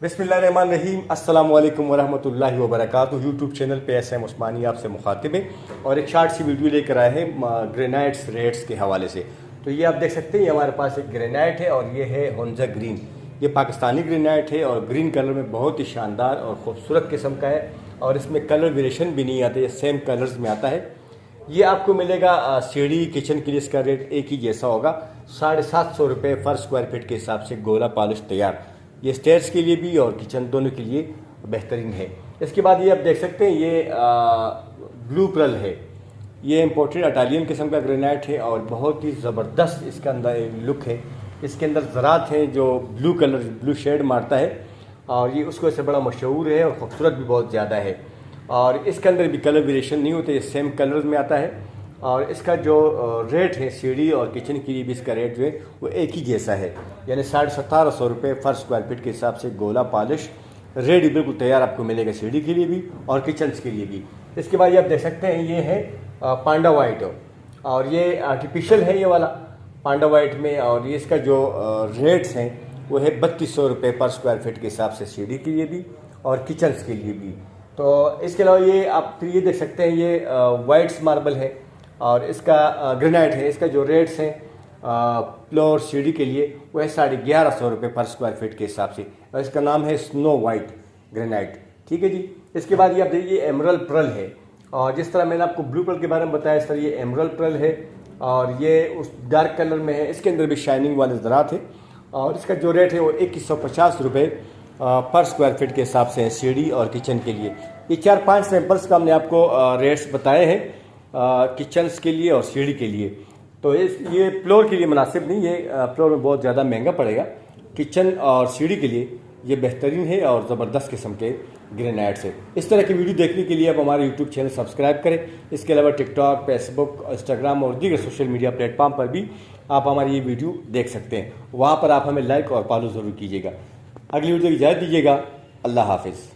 बिस्मिल्लाहिर्रहमानिर्रहीम अस्सलाम वालेकुम वरहमतुल्लाहि वबरकातुहू। यूट्यूब चैनल पे एस एम उस्मानी आपसे मुखातिब है और एक शार्ट सी वीडियो लेकर आए हैं ग्रेनाइट्स रेट्स के हवाले से। तो ये आप देख सकते हैं, ये हमारे पास एक ग्रेनाइट है और ये है होंजा ग्रीन। ये पाकिस्तानी ग्रेनाइट है और ग्रीन कलर में बहुत ही शानदार और ख़ूबसूरत किस्म का है और इसमें कलर वेरिएशन भी नहीं आते, ये सेम कलर्स में आता है। ये आपको मिलेगा सीढ़ी किचन के लिए इसका रेट एक ही जैसा होगा, 750 रुपये पर स्क्वायर फीट के हिसाब से गोला पॉलिश तैयार। ये स्टेयर्स के लिए भी और किचन दोनों के लिए बेहतरीन है। इसके बाद ये आप देख सकते हैं, ये ब्लू पर्ल है। ये इम्पोर्टेड इटालियन किस्म का ग्रेनाइट है और बहुत ही ज़बरदस्त इसका अंदर लुक है। इसके अंदर ज़रात हैं जो ब्लू शेड मारता है और ये उसको से बड़ा मशहूर है और ख़ूबसूरत भी बहुत ज़्यादा है। और इसके अंदर भी कलर वेरिएशन नहीं होते, ये सेम कलर्स में आता है। और इसका जो रेट है सीढ़ी और किचन के लिए भी इसका रेट जो है वो एक ही जैसा है, यानी 1750 रुपये पर स्क्वायर फीट के हिसाब से गोला पॉलिश रेडी बिल्कुल तैयार आपको मिलेगा सीढ़ी के लिए भी और किचन के लिए भी। इसके बाद ये आप देख सकते हैं, ये है पांडा वाइट और ये आर्टिफिशियल है ये वाला पांडा वाइट में। और ये इसका जो रेट्स हैं वो है 3200 रुपये पर स्क्वायर फीट के हिसाब से सीढ़ी के लिए भी और किचन के लिए भी। तो इसके अलावा ये आप फिर ये देख सकते हैं, ये वाइट्स मार्बल है और इसका ग्रेनाइट है। इसका जो रेट्स हैं फ्लोर सीढ़ी के लिए वो है 1150 रुपये पर स्क्वायर फीट के हिसाब से और इसका नाम है स्नो वाइट ग्रेनाइट। ठीक है जी। इसके बाद ये आप देखिए, एमरल्ड पर्ल है और जिस तरह मैंने आपको ब्लू पर्ल के बारे में बताया, इस तरह ये एमरल्ड पर्ल है और ये उस डार्क कलर में है। इसके अंदर भी शाइनिंग वाले ज़रात है और इसका जो रेट है वो 2150 रुपये पर स्क्वायर फीट के हिसाब से है सीढ़ी और किचन के लिए। ये 4-5 सैम्पल्स का हमने आपको रेट्स बताए हैं किचन्स के लिए और सीढ़ी के लिए। तो ये फ्लोर के लिए मुनासिब नहीं, ये फ्लोर में बहुत ज़्यादा महंगा पड़ेगा। किचन और सीढ़ी के लिए ये बेहतरीन है और ज़बरदस्त किस्म के ग्रेनाइट्स है। इस तरह की वीडियो देखने के लिए आप हमारे यूट्यूब चैनल सब्सक्राइब करें। इसके अलावा टिकटॉक, फेसबुक, इंस्टाग्राम और दीगर सोशल मीडिया प्लेटफॉर्म पर भी आप हमारी ये वीडियो देख सकते हैं। वहाँ पर आप हमें लाइक और फॉलो ज़रूर कीजिएगा। अगली वीडियो की इजाज़त दीजिएगा। अल्लाह हाफिज़।